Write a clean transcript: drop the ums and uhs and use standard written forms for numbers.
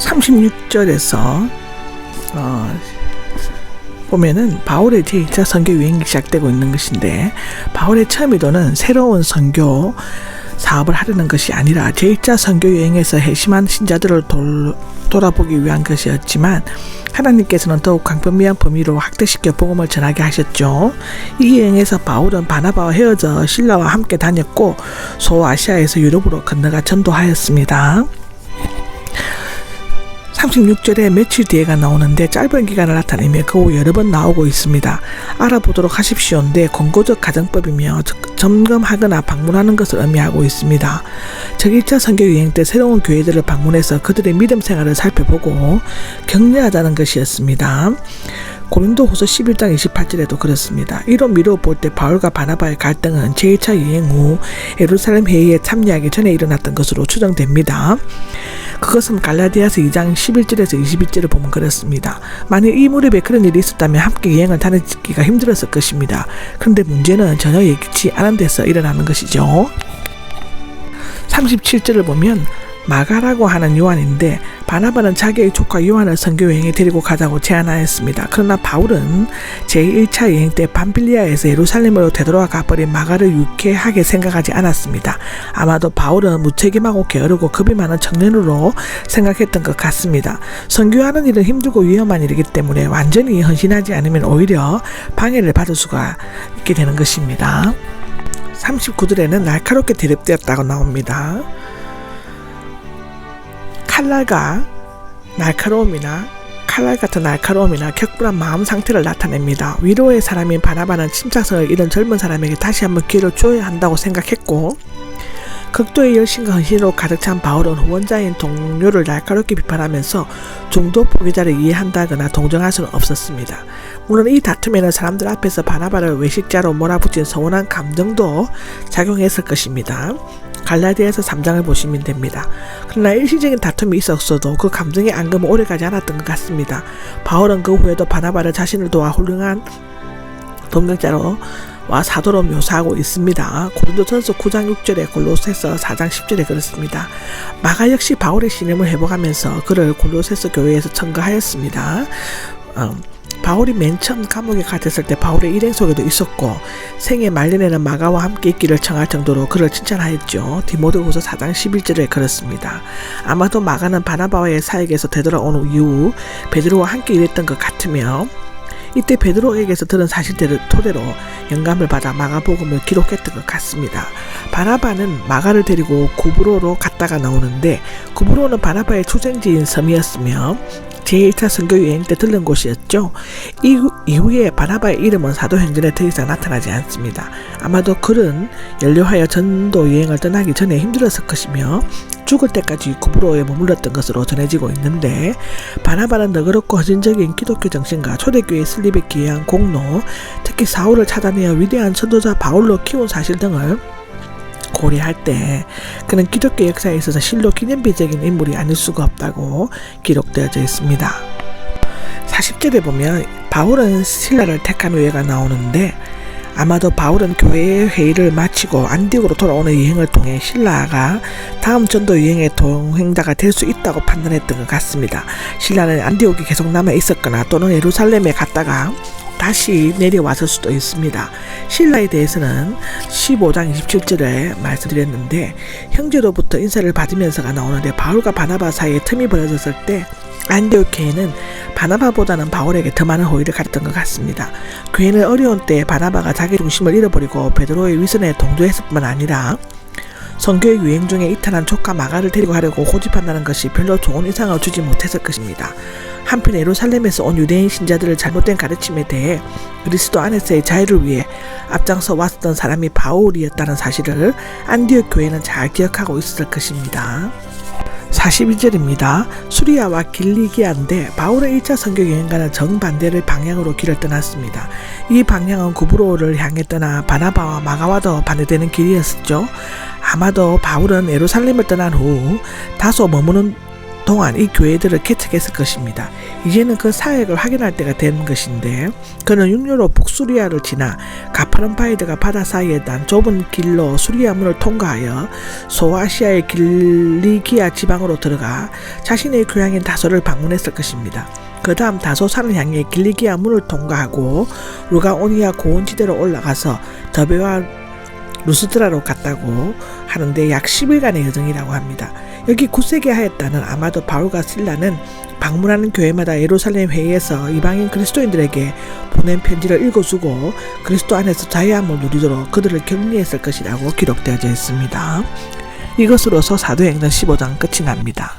36절에서 보면은 바울의 제1차 선교 여행이 시작되고 있는 것인데, 바울의 처음 의도는 새로운 선교 사업을 하려는 것이 아니라 제1차 선교 여행에서 회심한 신자들을 돌아보기 위한 것이었지만, 하나님께서는 더욱 광범위한 범위로 확대시켜 복음을 전하게 하셨죠. 이 여행에서 바울은 바나바와 헤어져 실라와 함께 다녔고, 소아시아에서 유럽으로 건너가 전도하였습니다. 36절에 며칠 뒤에가 나오는데 짧은 기간을 나타내며 그 후 여러 번 나오고 있습니다. 알아보도록 하십시오인데 권고적 가정법이며 점검하거나 방문하는 것을 의미하고 있습니다. 제1차 선교 여행 때 새로운 교회들을 방문해서 그들의 믿음 생활을 살펴보고 격려하자는 것이었습니다. 고린도후서 11장 28절에도 그렇습니다. 이로 미루어 볼 때 바울과 바나바의 갈등은 제1차 여행 후 예루살렘 회의에 참여하기 전에 일어났던 것으로 추정됩니다. 그것은 갈라디아서 2장 11절에서 22절을 보면 그렇습니다. 만일 이 무렵에 그런 일이 있었다면 함께 여행을 다니기가 힘들었을 것입니다. 그런데 문제는 전혀 예기치 않은 데서 일어나는 것이죠. 37절을 보면 마가라고 하는 요한인데, 바나바는 자기의 조카 요한을 선교 여행에 데리고 가자고 제안하였습니다. 그러나 바울은 제1차 여행 때 밤빌리아에서 예루살렘으로 되돌아가 버린 마가를 유쾌하게 생각하지 않았습니다. 아마도 바울은 무책임하고 게으르고 겁이 많은 청년으로 생각했던 것 같습니다. 선교하는 일은 힘들고 위험한 일이기 때문에 완전히 헌신하지 않으면 오히려 방해를 받을 수가 있게 되는 것입니다. 39절에는 날카롭게 대립되었다고 나옵니다. 칼날 같은 날카로움이나 격분한 마음 상태를 나타냅니다. 위로의 사람인 바나바는 침착성을 잃은 젊은 사람에게 다시 한번 기회를 줘야 한다고 생각했고, 극도의 열심과 헌신으로 가득 찬 바울은 후원자인 동료를 날카롭게 비판하면서 중도 포기자를 이해한다거나 동정할 수는 없었습니다. 물론 이 다툼에는 사람들 앞에서 바나바를 외식자로 몰아붙인 서운한 감정도 작용했을 것입니다. 갈라디아서 3장을 보시면 됩니다. 그러나 일시적인 다툼이 있었어도 그 감정의 앙금은 오래가지 않았던 것 같습니다. 바울은 그 후에도 바나바를 자신을 도와 훌륭한 동역자로 사도로 묘사하고 있습니다. 고린도전서 9장 6절에 골로새서 4장 10절에 그렇습니다. 마가 역시 바울의 신임을 회복하면서 그를 골로새서 교회에서 청거하였습니다. 바울이 맨 처음 감옥에 갇혔을 때 바울의 일행 속에도 있었고, 생애 말년에는 마가와 함께 있기를 청할 정도로 그를 칭찬하였죠. 디모데후서 4장 11절에 그렇습니다. 아마도 마가는 바나바와의 사역에서 되돌아온 이후 베드로와 함께 일했던 것 같으며, 이때 베드로에게서 들은 사실들을 토대로 영감을 받아 마가복음을 기록했던 것 같습니다. 바나바는 마가를 데리고 구브로로 갔다가 나오는데, 구브로는 바나바의 출생지인 섬이었으며 제1차 선교 여행 때 들른 곳이었죠. 이후에 바나바의 이름은 사도행전에 더 이상 나타나지 않습니다. 아마도 그는 연료하여 전도 여행을 떠나기 전에 힘들었을 것이며 죽을 때까지 구브로에 머물렀던 것으로 전해지고 있는데, 바나바는 너그럽고 헌신적인 기독교 정신과 초대교회 설립에 기여한 공로, 특히 사울을 찾아내어 위대한 전도자 바울로 키운 사실 등을 고려할 때 그는 기독교 역사에 있어서 실로 기념비적인 인물이 아닐 수가 없다고 기록되어져 있습니다. 40절에 보면 바울은 실라를 택한 후에가 나오는데, 아마도 바울은 교회의 회의를 마치고 안디옥으로 돌아오는 여행을 통해 실라가 다음 전도 여행의 동행자가 될 수 있다고 판단했던 것 같습니다. 실라는 안디옥에 계속 남아 있었거나 또는 예루살렘에 갔다가 다시 내려왔을 수도 있습니다. 실라에 대해서는 15장 27절에 말씀드렸는데, 형제로부터 인사를 받으면서가 나오는데, 바울과 바나바 사이에 틈이 벌어졌을 때 안디옥 교회는 바나바보다는 바울에게 더 많은 호의를 가졌던 것 같습니다. 교회는 어려운 때 바나바가 자기 중심을 잃어버리고 베드로의 위선에 동조했을 뿐만 아니라 선교의 유행 중에 이탈한 조카 마가를 데리고 가려고 고집한다는 것이 별로 좋은 인상을 주지 못했을 것입니다. 한편 예루살렘에서 온 유대인 신자들을 잘못된 가르침에 대해 그리스도 안에서의 자유를 위해 앞장서 왔던 사람이 바울이었다는 사실을 안디옥 교회는 잘 기억하고 있었을 것입니다. 42절입니다. 수리아와 길리기아인데 바울의 1차 선교 여행과는 정반대의 방향으로 길을 떠났습니다. 이 방향은 구브로를 향해 떠나 바나바와 마가와도 반대되는 길이었죠. 아마도 바울은 예루살렘을 떠난 후 다소 머무는 동안 이 교회들을 개척했을 것입니다. 이제는 그 사역을 확인할 때가 된 것인데 그는 육로로 북수리아를 지나 가파른 바위들과 바다 사이에 난 좁은 길로 수리아 문을 통과하여 소아시아의 길리기아 지방으로 들어가 자신의 교양인 다소를 방문했을 것입니다. 그 다음 다소산을 향해 길리기아 문을 통과하고 루가오니아 고원지대로 올라가서 더베와 루스드라로 갔다고 하는데 약 10일간의 여정이라고 합니다. 여기 굳세게 하였다는 아마도 바울과 실라는 방문하는 교회마다 예루살렘 회의에서 이방인 그리스도인들에게 보낸 편지를 읽어주고 그리스도 안에서 자유함을 누리도록 그들을 격리했을 것이라고 기록되어져 있습니다. 이것으로서 사도행전 15장 끝이 납니다.